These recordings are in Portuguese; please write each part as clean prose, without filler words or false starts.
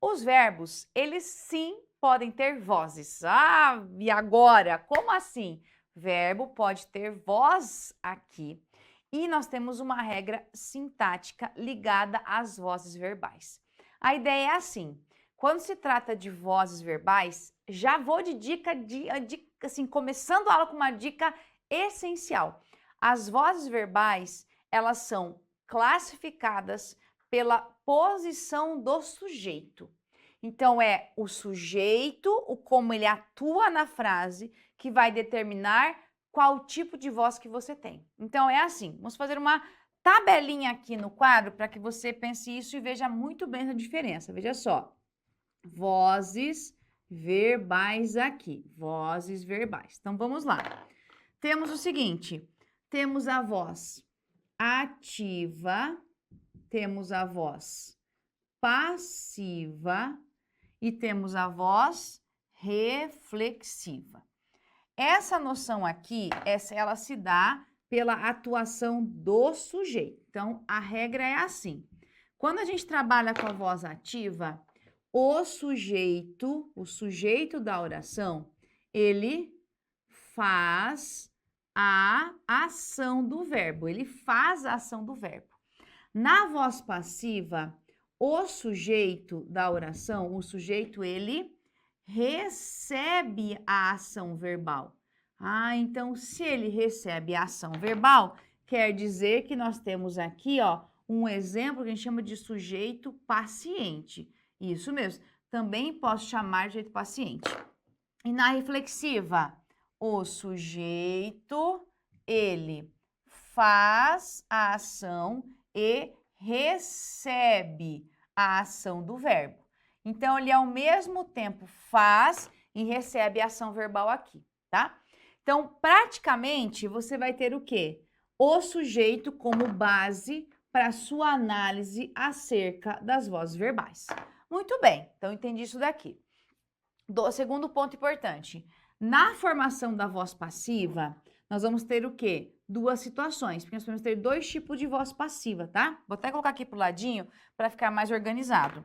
Os verbos, eles sim podem ter vozes. Ah, e agora? Como assim? Verbo pode ter voz aqui. E nós temos uma regra sintática ligada às vozes verbais. A ideia é assim: quando se trata de vozes verbais, já vou de dica, assim, começando a aula com uma dica essencial. As vozes verbais, elas são classificadas pela posição do sujeito. Então, é o sujeito, o como ele atua na frase, que vai determinar qual tipo de voz que você tem. Então, é assim, vamos fazer uma tabelinha aqui no quadro para que você pense isso e veja muito bem a diferença. Veja só, vozes verbais aqui, vozes verbais. Então, vamos lá. Temos o seguinte, temos a voz ativa, temos a voz passiva e temos a voz reflexiva. Essa noção aqui, ela se dá pela atuação do sujeito. Então, a regra é assim. Quando a gente trabalha com a voz ativa, o sujeito da oração, ele faz a ação do verbo. Ele faz a ação do verbo. Na voz passiva, o sujeito da oração, o sujeito, ele recebe a ação verbal. Ah, então, se ele recebe a ação verbal, quer dizer que nós temos aqui, ó, um exemplo que a gente chama de sujeito paciente. Isso mesmo. Também posso chamar de sujeito paciente. E na reflexiva, o sujeito, ele faz a ação e recebe a ação do verbo. Então, ele ao mesmo tempo faz e recebe a ação verbal aqui, tá? Então, praticamente, você vai ter o quê? O sujeito como base para a sua análise acerca das vozes verbais. Muito bem, então entendi isso daqui. Segundo ponto importante, na formação da voz passiva, nós vamos ter o quê? Duas situações, porque nós vamos ter dois tipos de voz passiva, tá? Vou até colocar aqui pro ladinho para ficar mais organizado.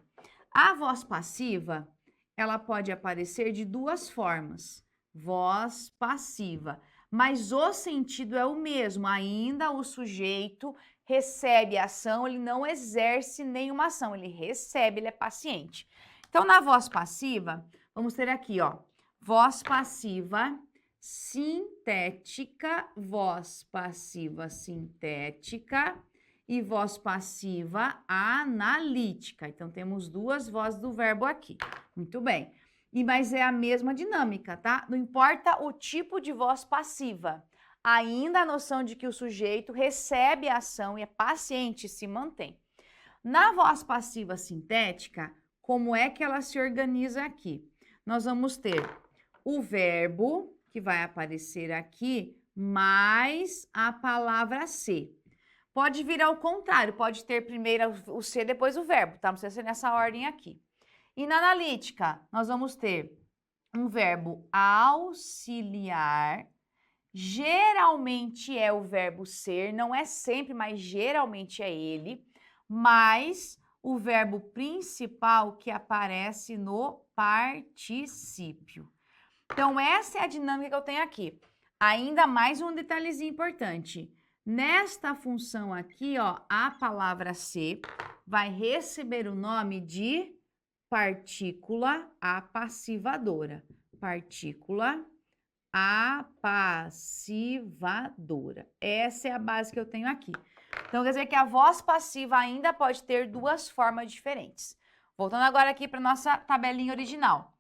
A voz passiva, ela pode aparecer de duas formas. Voz passiva, mas o sentido é o mesmo, ainda o sujeito recebe a ação, ele não exerce nenhuma ação, ele recebe, ele é paciente. Então, na voz passiva, vamos ter aqui, ó, voz passiva sintética, voz passiva sintética e voz passiva analítica. Então, temos duas vozes do verbo aqui. Muito bem. Mas é a mesma dinâmica, tá? Não importa o tipo de voz passiva. Ainda a noção de que o sujeito recebe a ação e é paciente, se mantém. Na voz passiva sintética, como é que ela se organiza aqui? Nós vamos ter o verbo, que vai aparecer aqui, mais a palavra ser. Pode vir ao contrário, pode ter primeiro o ser, depois o verbo, tá? Não precisa ser nessa ordem aqui. E na analítica, nós vamos ter um verbo auxiliar, geralmente é o verbo ser, não é sempre, mas geralmente é ele, mais o verbo principal que aparece no particípio. Então, essa é a dinâmica que eu tenho aqui. Ainda mais um detalhezinho importante. Nesta função aqui, ó, a palavra ser vai receber o nome de partícula apassivadora. Partícula apassivadora. Essa é a base que eu tenho aqui. Então, quer dizer que a voz passiva ainda pode ter duas formas diferentes. Voltando agora aqui para nossa tabelinha original.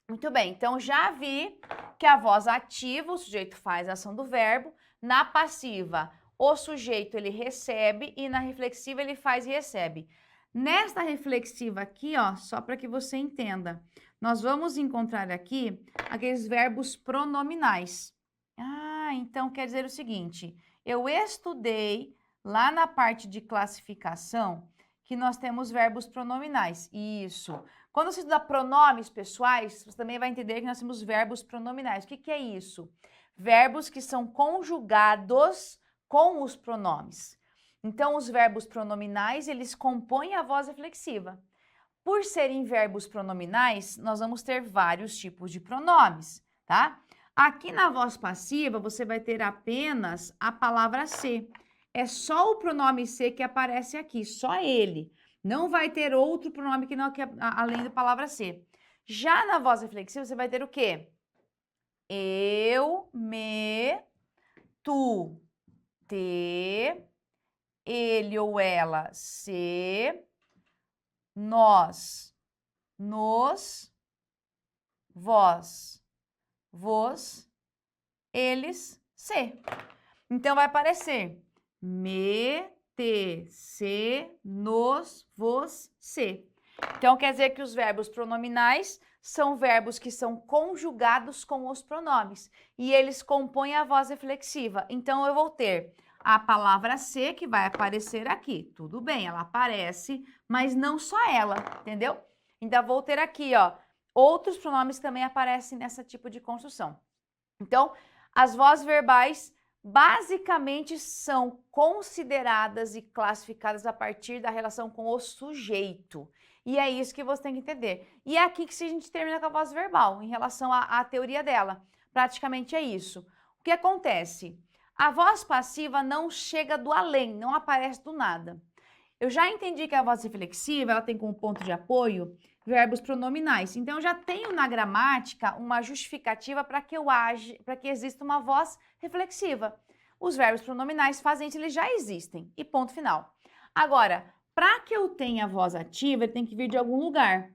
Muito bem, então já vi que a voz ativa, o sujeito faz a ação do verbo. Na passiva, o sujeito ele recebe e na reflexiva ele faz e recebe. Nesta reflexiva aqui, ó, só para que você entenda, nós vamos encontrar aqui aqueles verbos pronominais. Ah, então quer dizer o seguinte, eu estudei lá na parte de classificação que nós temos verbos pronominais. Isso. Quando você estuda pronomes pessoais, você também vai entender que nós temos verbos pronominais. O que é isso? Verbos que são conjugados com os pronomes. Então, os verbos pronominais, eles compõem a voz reflexiva. por serem verbos pronominais, nós vamos ter vários tipos de pronomes, tá? Aqui na voz passiva, você vai ter apenas a palavra ser. É só o pronome ser que aparece aqui, só ele. Não vai ter outro pronome além da palavra ser. Já na voz reflexiva, você vai ter o quê? Eu, me, tu, te, ele ou ela, se, nós, nos, vós, vos, eles, se. Então, vai aparecer me, te, se, nos, vos, se. Então, quer dizer que os verbos pronominais são verbos que são conjugados com os pronomes. E eles compõem a voz reflexiva. Então, eu vou ter a palavra ser, que vai aparecer aqui. Tudo bem, ela aparece, mas não só ela, entendeu? Ainda vou ter aqui, ó, outros pronomes também aparecem nesse tipo de construção. Então, as vozes verbais basicamente são consideradas e classificadas a partir da relação com o sujeito. E é isso que você tem que entender. E é aqui que a gente termina com a voz verbal, em relação à teoria dela. Praticamente é isso. O que acontece? A voz passiva não chega do além, não aparece do nada. Eu já entendi que a voz reflexiva, ela tem como ponto de apoio verbos pronominais. Então, eu já tenho na gramática uma justificativa para que exista uma voz reflexiva. Os verbos pronominais fazem isso, eles já existem. E ponto final. Agora, para que eu tenha a voz ativa, ele tem que vir de algum lugar.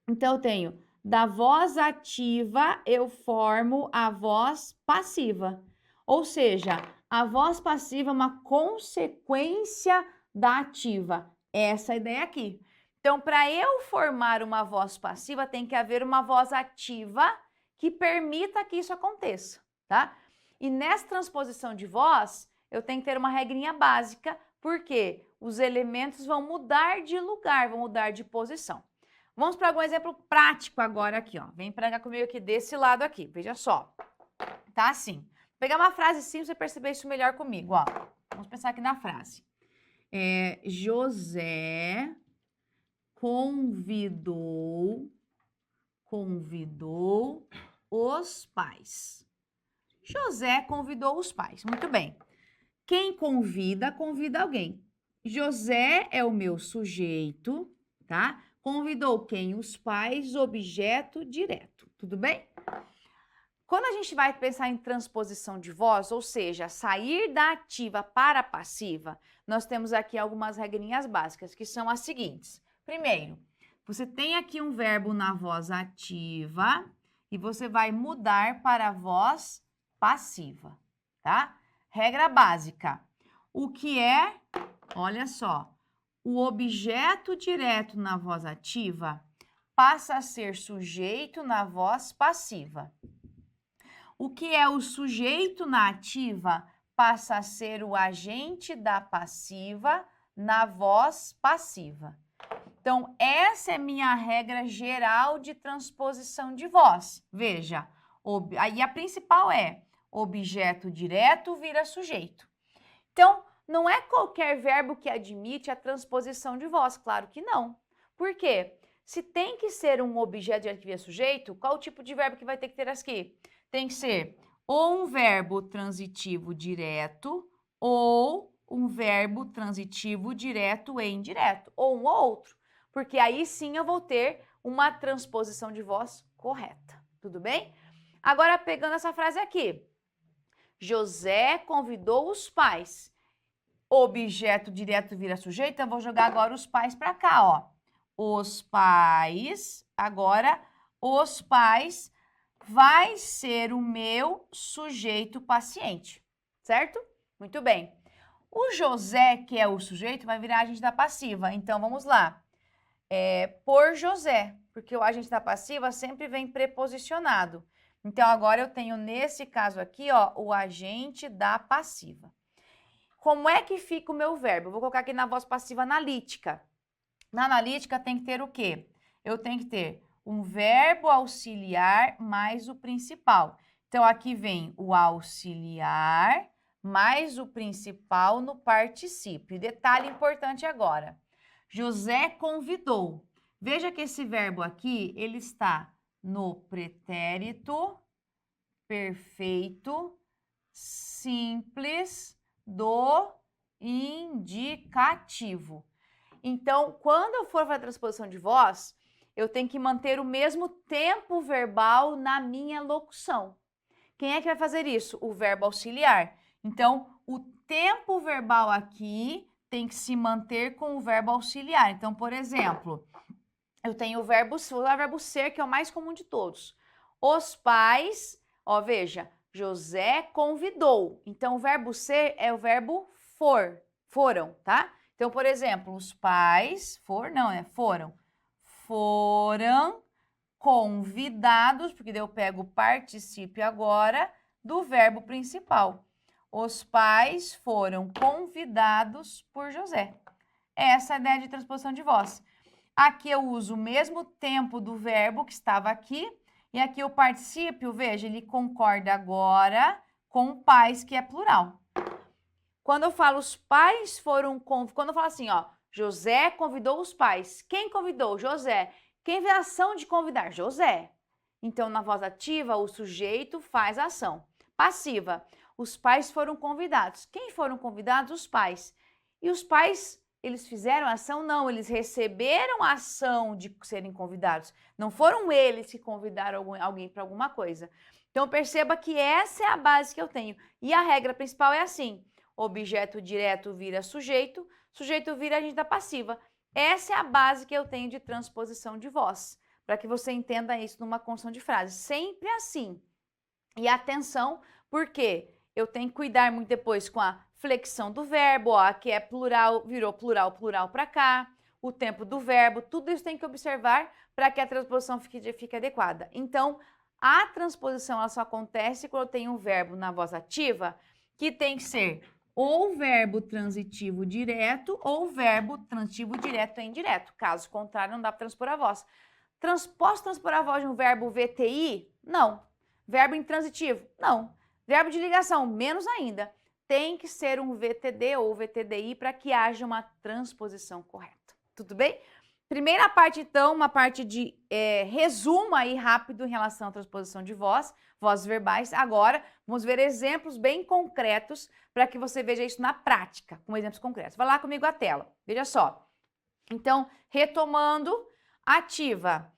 Então, eu tenho da voz ativa, eu formo a voz passiva. Ou seja, a voz passiva é uma consequência da ativa. Essa é a ideia aqui. Então, para eu formar uma voz passiva, tem que haver uma voz ativa que permita que isso aconteça, tá? E nessa transposição de voz, eu tenho que ter uma regrinha básica, porque os elementos vão mudar de lugar, vão mudar de posição. Vamos para algum exemplo prático agora aqui, ó. Vem para cá comigo aqui desse lado aqui, veja só. Tá assim. Vou pegar uma frase simples para você perceber isso melhor comigo, ó. Vamos pensar aqui na frase. José convidou os pais. José convidou os pais. Muito bem. Quem convida, convida alguém. José é o meu sujeito, tá? Convidou quem? Os pais, objeto direto. Tudo bem? Quando a gente vai pensar em transposição de voz, ou seja, sair da ativa para a passiva, nós temos aqui algumas regrinhas básicas, que são as seguintes. Primeiro, você tem aqui um verbo na voz ativa e você vai mudar para a voz passiva, tá? Regra básica. O que é, olha só, o objeto direto na voz ativa passa a ser sujeito na voz passiva. O que é o sujeito na ativa passa a ser o agente da passiva na voz passiva. Então, essa é minha regra geral de transposição de voz. Veja, aí a principal é objeto direto vira sujeito. Então, não é qualquer verbo que admite a transposição de voz, claro que não. Por quê? Se tem que ser um objeto direto vira sujeito, qual o tipo de verbo que vai ter que ter aqui? Tem que ser ou um verbo transitivo direto ou um verbo transitivo direto e indireto, ou um ou outro, porque aí sim eu vou ter uma transposição de voz correta, tudo bem? Agora, pegando essa frase aqui, José convidou os pais, objeto direto vira sujeito, então eu vou jogar agora os pais para cá, ó. Os pais, agora, os pais vai ser o meu sujeito paciente, certo? Muito bem. O José, que é o sujeito, vai virar agente da passiva. Então, vamos lá. Por José, porque o agente da passiva sempre vem preposicionado. Então, agora eu tenho, nesse caso aqui, ó, o agente da passiva. Como é que fica o meu verbo? Eu vou colocar aqui na voz passiva analítica. Na analítica tem que ter o quê? Eu tenho que ter um verbo auxiliar mais o principal. Então, aqui vem o auxiliar mais o principal no particípio. Detalhe importante agora. José convidou. Veja que esse verbo aqui, ele está no pretérito perfeito simples do indicativo. Então, quando eu for fazer a transposição de voz, eu tenho que manter o mesmo tempo verbal na minha locução. Quem é que vai fazer isso? O verbo auxiliar. Então, o tempo verbal aqui tem que se manter com o verbo auxiliar. Então, por exemplo, eu tenho o verbo ser, que é o mais comum de todos. Os pais, ó, veja, José convidou. Então, o verbo ser é o verbo foram, tá? Então, por exemplo, os pais, foram convidados, porque daí eu pego o particípio agora do verbo principal. Os pais foram convidados por José. Essa é a ideia de transposição de voz. Aqui eu uso o mesmo tempo do verbo que estava aqui, e aqui o particípio, veja, ele concorda agora com o pais, que é plural. Quando eu falo os pais foram, quando eu falo assim, ó, José convidou os pais. Quem convidou? José. Quem fez a ação de convidar? José. Então, na voz ativa, o sujeito faz a ação. Passiva, os pais foram convidados. Quem foram convidados? Os pais. E os pais, eles fizeram a ação? Não, eles receberam a ação de serem convidados. Não foram eles que convidaram alguém para alguma coisa. Então, perceba que essa é a base que eu tenho. E a regra principal é assim: objeto direto vira sujeito, sujeito vira agente da passiva. Essa é a base que eu tenho de transposição de voz, para que você entenda isso numa construção de frase. Sempre assim. E atenção, porque eu tenho que cuidar muito depois com a flexão do verbo, ó, que é plural, virou plural para cá, o tempo do verbo, tudo isso tem que observar para que a transposição fique adequada. Então, a transposição ela só acontece quando eu tenho um verbo na voz ativa, que tem que ser ou verbo transitivo direto ou verbo transitivo direto e indireto. Caso contrário, não dá para transpor a voz. Posso transpor a voz de um verbo VTI? Não. Verbo intransitivo? Não. Verbo de ligação? Menos ainda. Tem que ser um VTD ou VTDI para que haja uma transposição correta. Tudo bem? Primeira parte, então, uma parte de resumo aí rápido em relação à transposição de voz, vozes verbais. Agora, vamos ver exemplos bem concretos para que você veja isso na prática, com exemplos concretos. Vai lá comigo a tela. Veja só. Então, retomando, ativa.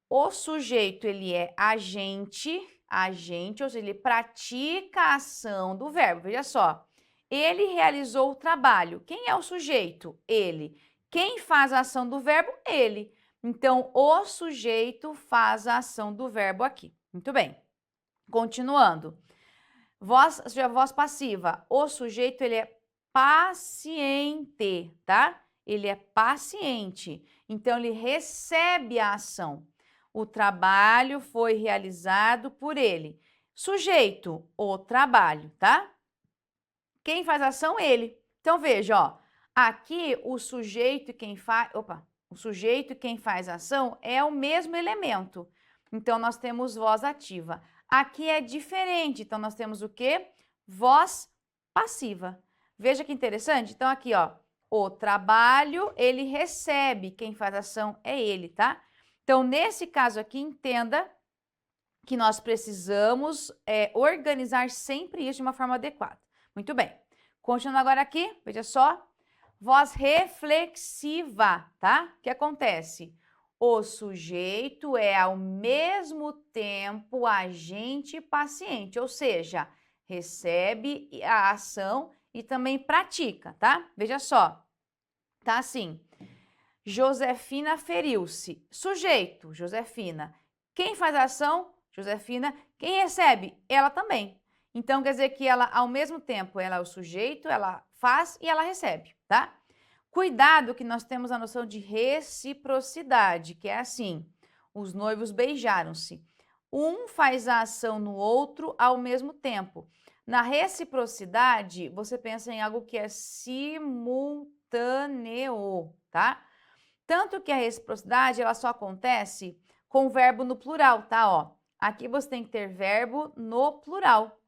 O sujeito, ele é agente, ou seja, ele pratica a ação do verbo. Veja só. Ele realizou o trabalho. Quem é o sujeito? Ele. Quem faz a ação do verbo? Ele. Então, o sujeito faz a ação do verbo aqui. Muito bem. Continuando. Voz passiva. O sujeito, ele é paciente, tá? Ele é paciente. Então, ele recebe a ação. O trabalho foi realizado por ele. Sujeito, o trabalho, tá? Quem faz a ação? Ele. Então, veja, ó. Aqui, o sujeito e quem faz... O sujeito e quem faz a ação é o mesmo elemento. Então, nós temos voz ativa. Aqui é diferente. Então, nós temos o quê? Voz passiva. Veja que interessante. Então, aqui, ó. O trabalho, ele recebe. Quem faz a ação é ele, tá? Então, nesse caso aqui, entenda que nós precisamos organizar sempre isso de uma forma adequada. Muito bem. Continuando agora aqui, veja só. Voz reflexiva, tá? O que acontece? O sujeito é ao mesmo tempo agente e paciente, ou seja, recebe a ação e também pratica, tá? Veja só. Tá assim. Josefina feriu-se. Sujeito, Josefina. Quem faz a ação? Josefina. Quem recebe? Ela também. Então, quer dizer que ela, ao mesmo tempo, ela é o sujeito, ela faz e ela recebe, tá? Cuidado que nós temos a noção de reciprocidade, que é assim, os noivos beijaram-se. Um faz a ação no outro ao mesmo tempo. Na reciprocidade, você pensa em algo que é simultâneo, tá? Tanto que a reciprocidade, ela só acontece com o verbo no plural, tá? Ó, aqui você tem que ter verbo no plural.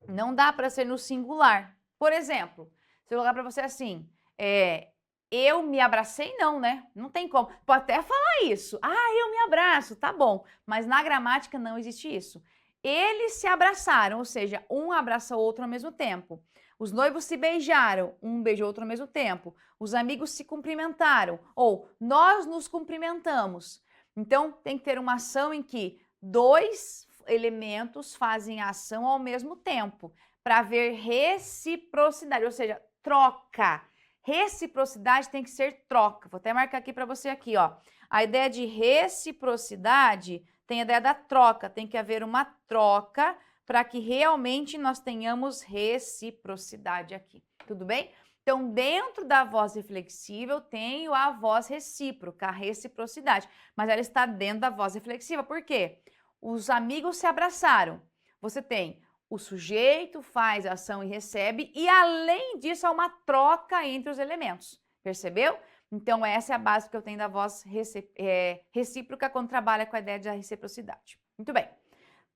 Não dá para ser no singular. Por exemplo, se eu colocar para você assim, eu me abracei, não, né? Não tem como. Pode até falar isso. Ah, eu me abraço, tá bom. Mas na gramática não existe isso. Eles se abraçaram, ou seja, um abraça o outro ao mesmo tempo. Os noivos se beijaram, um beijou o outro ao mesmo tempo. Os amigos se cumprimentaram, ou nós nos cumprimentamos. Então, tem que ter uma ação em que dois elementos fazem a ação ao mesmo tempo, para haver reciprocidade, ou seja, troca. Reciprocidade tem que ser troca. Vou até marcar aqui para você aqui, ó. A ideia de reciprocidade tem a ideia da troca. Tem que haver uma troca para que realmente nós tenhamos reciprocidade aqui. Tudo bem? Então, dentro da voz reflexiva, eu tenho a voz recíproca, a reciprocidade. Mas ela está dentro da voz reflexiva. Por quê? Os amigos se abraçaram. Você tem o sujeito, faz a ação e recebe, e além disso, há uma troca entre os elementos. Percebeu? Então, essa é a base que eu tenho da voz recíproca quando trabalha com a ideia da reciprocidade. Muito bem.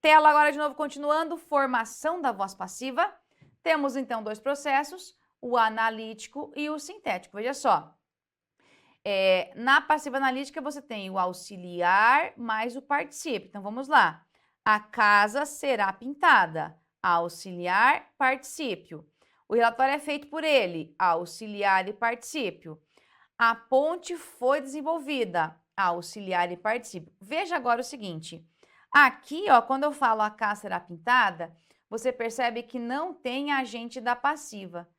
Tela agora de novo, continuando, formação da voz passiva. Temos, então, dois processos, o analítico e o sintético. Veja só. Na passiva analítica, você tem o auxiliar mais o particípio. Então, vamos lá. A casa será pintada. Auxiliar, particípio. O relatório é feito por ele. Auxiliar e particípio. A ponte foi desenvolvida. Auxiliar e particípio. Veja agora o seguinte. Aqui, ó, quando eu falo a casa será pintada, você percebe que não tem agente da passiva.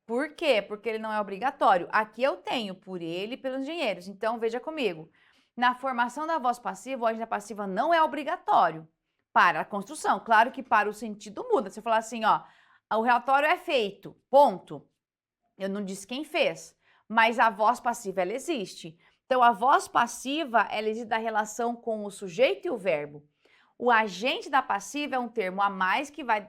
Por quê? Porque ele não é obrigatório. Aqui eu tenho por ele e pelos engenheiros. Então, veja comigo. Na formação da voz passiva, o agente da passiva não é obrigatório para a construção. Claro que para o sentido muda. Você falar assim, ó, o relatório é feito, ponto. Eu não disse quem fez, mas a voz passiva, ela existe. Então, a voz passiva, ela existe da relação com o sujeito e o verbo. O agente da passiva é um termo a mais que vai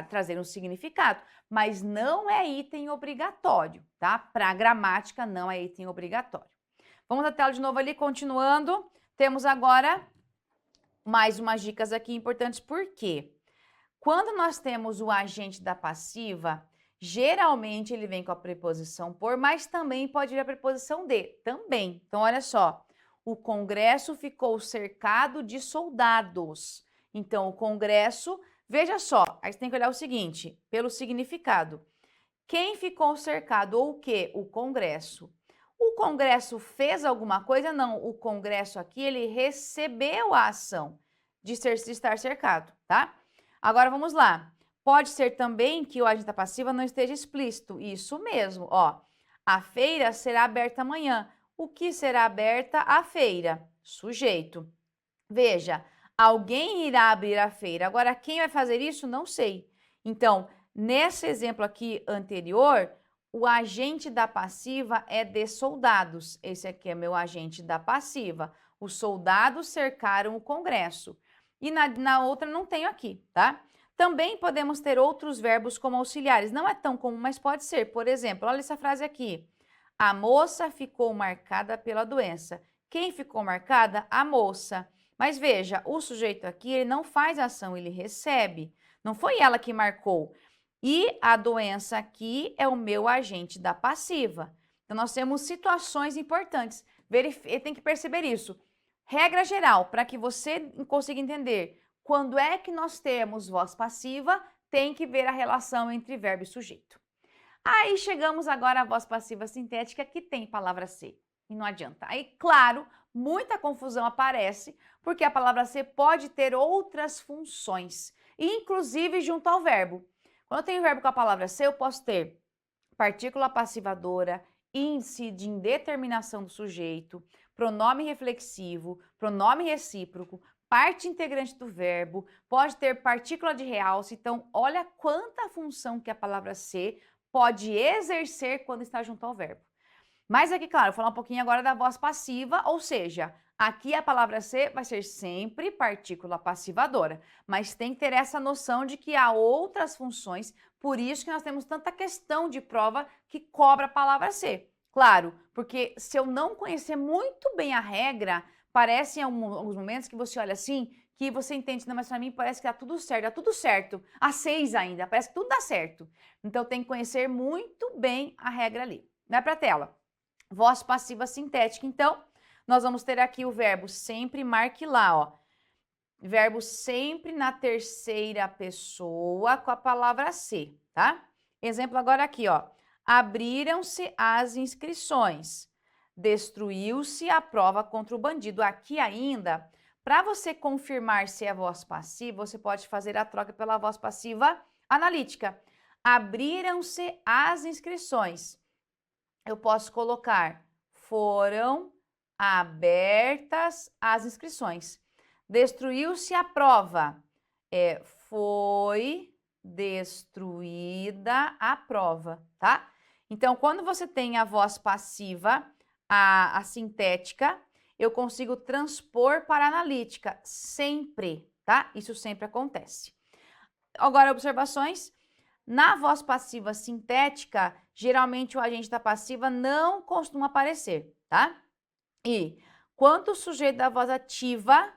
trazer um significado, mas não é item obrigatório, tá? Para a gramática, não é item obrigatório. Vamos à tela de novo ali, continuando. Temos agora mais umas dicas aqui importantes, por quê? Quando nós temos o agente da passiva, geralmente ele vem com a preposição por, mas também pode vir a preposição de, também. Então, olha só. O Congresso ficou cercado de soldados. Então, o Congresso, veja só, aí você tem que olhar o seguinte, pelo significado. Quem ficou cercado ou o quê? O Congresso. O Congresso fez alguma coisa? Não, o Congresso aqui, ele recebeu a ação de estar cercado, tá? Agora, vamos lá. Pode ser também que o agente da passiva não esteja explícito. Isso mesmo, ó. A feira será aberta amanhã. O que será aberta? A feira. Sujeito. Veja, alguém irá abrir a feira. Agora, quem vai fazer isso? Não sei. Então, nesse exemplo aqui anterior, o agente da passiva é de soldados. Esse aqui é meu agente da passiva. Os soldados cercaram o Congresso. E na outra não tenho aqui, tá? Também podemos ter outros verbos como auxiliares. Não é tão comum, mas pode ser. Por exemplo, olha essa frase aqui. A moça ficou marcada pela doença. Quem ficou marcada? A moça. Mas veja, o sujeito aqui, ele não faz ação, ele recebe. Não foi ela que marcou. E a doença aqui é o meu agente da passiva. Então, nós temos situações importantes. Tem que perceber isso. Regra geral, para que você consiga entender quando é que nós temos voz passiva, tem que ver a relação entre verbo e sujeito. Aí chegamos agora à voz passiva sintética que tem palavra ser. E não adianta. Aí, claro, muita confusão aparece porque a palavra ser pode ter outras funções, inclusive junto ao verbo. Quando eu tenho verbo com a palavra ser, eu posso ter partícula passivadora, índice de indeterminação do sujeito, pronome reflexivo, pronome recíproco, parte integrante do verbo, pode ter partícula de realce. Então, olha quanta função que a palavra ser pode exercer quando está junto ao verbo. Mas aqui, claro, vou falar um pouquinho agora da voz passiva, ou seja, aqui a palavra ser vai ser sempre partícula passivadora, mas tem que ter essa noção de que há outras funções, por isso que nós temos tanta questão de prova que cobra a palavra ser. Claro, porque se eu não conhecer muito bem a regra, parece em alguns momentos que você olha assim, que você entende, não, mas para mim parece que dá tudo certo, a 6 ainda, parece que tudo dá certo. Então tem que conhecer muito bem a regra ali. Vai para a tela. voz passiva sintética. Então, nós vamos ter aqui o verbo sempre, marque lá, ó. Verbo sempre na terceira pessoa com a palavra se, tá? Exemplo agora aqui, ó. Abriram-se as inscrições. Destruiu-se a prova contra o bandido. Aqui ainda, para você confirmar se é voz passiva, você pode fazer a troca pela voz passiva analítica. Abriram-se as inscrições. Eu posso colocar foram abertas as inscrições. Destruiu-se a prova. Foi destruída a prova, tá? Então, quando você tem a voz passiva, a sintética, eu consigo transpor para a analítica, sempre, tá? Isso sempre acontece. Agora, observações. Na voz passiva sintética, geralmente o agente da passiva não costuma aparecer, tá? E quando o sujeito da voz ativa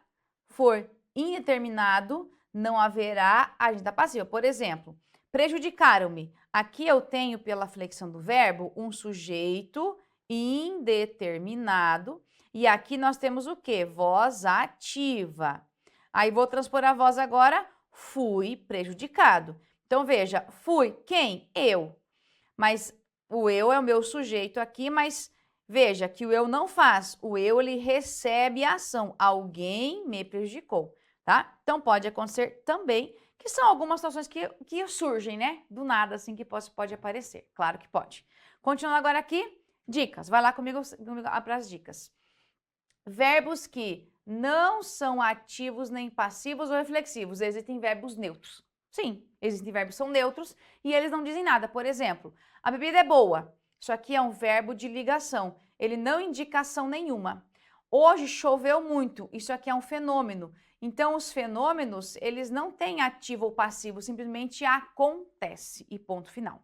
for indeterminado, não haverá agente da passiva. Por exemplo, prejudicaram-me. Aqui eu tenho, pela flexão do verbo, um sujeito indeterminado. E aqui nós temos o quê? Voz ativa. Aí vou transpor a voz agora, fui prejudicado. Então, veja, fui quem? Eu. Mas o eu é o meu sujeito aqui, mas veja que o eu não faz. O eu, ele recebe a ação. Alguém me prejudicou, tá? Então, pode acontecer também, que são algumas situações que surgem, né? Do nada, assim, que pode aparecer. Claro que pode. Continuando agora aqui, dicas. Vai lá comigo para as dicas. Verbos que não são ativos nem passivos ou reflexivos. Existem verbos neutros. Sim, existem verbos que são neutros e eles não dizem nada. Por exemplo, a bebida é boa. Isso aqui é um verbo de ligação. Ele não indica ação nenhuma. Hoje choveu muito. Isso aqui é um fenômeno. Então, os fenômenos, eles não têm ativo ou passivo, simplesmente acontece e ponto final.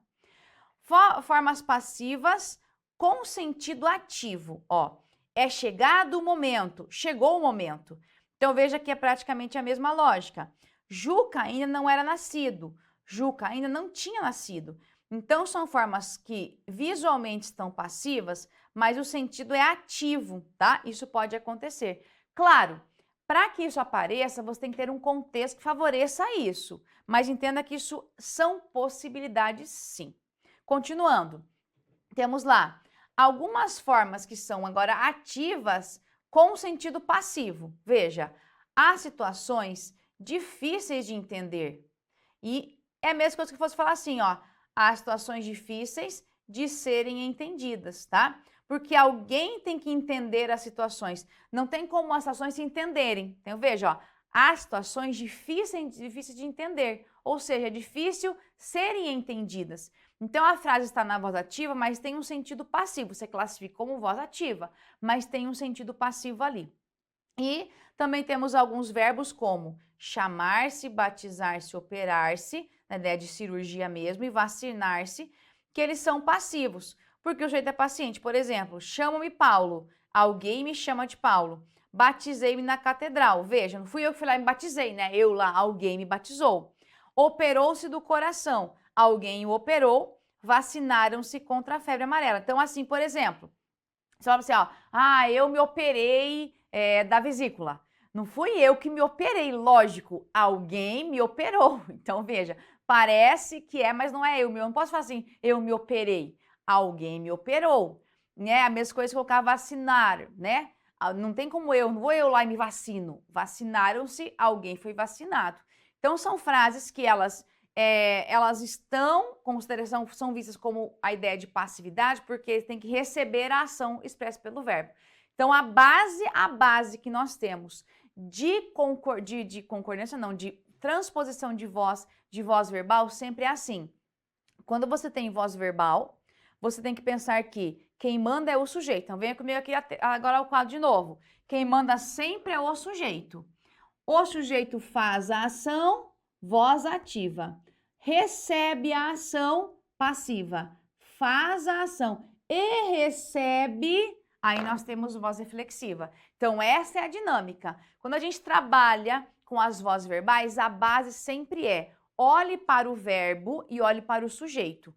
Formas passivas com sentido ativo, ó. É chegado o momento, chegou o momento. Então, veja que é praticamente a mesma lógica. Juca ainda não era nascido, Juca ainda não tinha nascido. Então, são formas que visualmente estão passivas, mas o sentido é ativo, tá? Isso pode acontecer. Claro, para que isso apareça, você tem que ter um contexto que favoreça isso. Mas entenda que isso são possibilidades, sim. Continuando, temos lá algumas formas que são agora ativas com sentido passivo. Veja, há situações difíceis de entender. E é a mesma coisa que fosse falar assim, ó, há situações difíceis de serem entendidas, tá? Porque alguém tem que entender as situações. Não tem como as situações se entenderem. Então, veja, ó, há situações difíceis de entender, ou seja, é difícil serem entendidas. Então, a frase está na voz ativa, mas tem um sentido passivo. Você classifica como voz ativa, mas tem um sentido passivo ali. E também temos alguns verbos como chamar-se, batizar-se, operar-se, na ideia de cirurgia mesmo, e vacinar-se, que eles são passivos, porque o sujeito é paciente. Por exemplo, chamo-me Paulo, alguém me chama de Paulo. Batizei-me na catedral. Veja, não fui eu que fui lá e me batizei, né? Eu lá, alguém me batizou. Operou-se do coração, alguém o operou. Vacinaram-se contra a febre amarela. Então, assim, por exemplo, você fala assim, ó, eu me operei da vesícula. Não fui eu que me operei, lógico, alguém me operou. Então, veja, parece que é, mas não é eu. Eu não posso falar assim, eu me operei. Alguém me operou, né? A mesma coisa que colocar vacinar, né? Não tem como não vou eu lá e me vacino. Vacinaram-se, alguém foi vacinado. Então, são frases que elas estão, consideração, são vistas como a ideia de passividade, porque tem que receber a ação expressa pelo verbo. Então, a base que nós temos de concordância, não, de transposição de voz verbal sempre é assim. Quando você tem voz verbal, você tem que pensar que quem manda é o sujeito. Então, venha comigo aqui agora ao quadro de novo. Quem manda sempre é o sujeito. O sujeito faz a ação, voz ativa. Recebe a ação, passiva. Faz a ação e recebe, aí nós temos voz reflexiva. Então, essa é a dinâmica. Quando a gente trabalha com as vozes verbais, a base sempre é olhe para o verbo e olhe para o sujeito.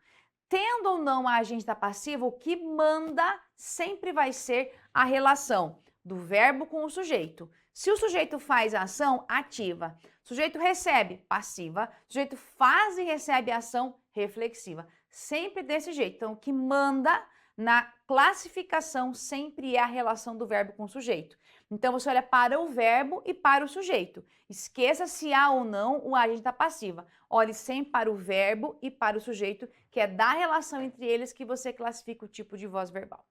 Tendo ou não a agente da passiva, o que manda sempre vai ser a relação do verbo com o sujeito. Se o sujeito faz a ação, ativa. O sujeito recebe, passiva. O sujeito faz e recebe a ação, reflexiva. Sempre desse jeito. Então, o que manda na classificação sempre é a relação do verbo com o sujeito. Então, você olha para o verbo e para o sujeito. Esqueça se há ou não o agente da passiva. Olhe sempre para o verbo e para o sujeito, que é da relação entre eles que você classifica o tipo de voz verbal.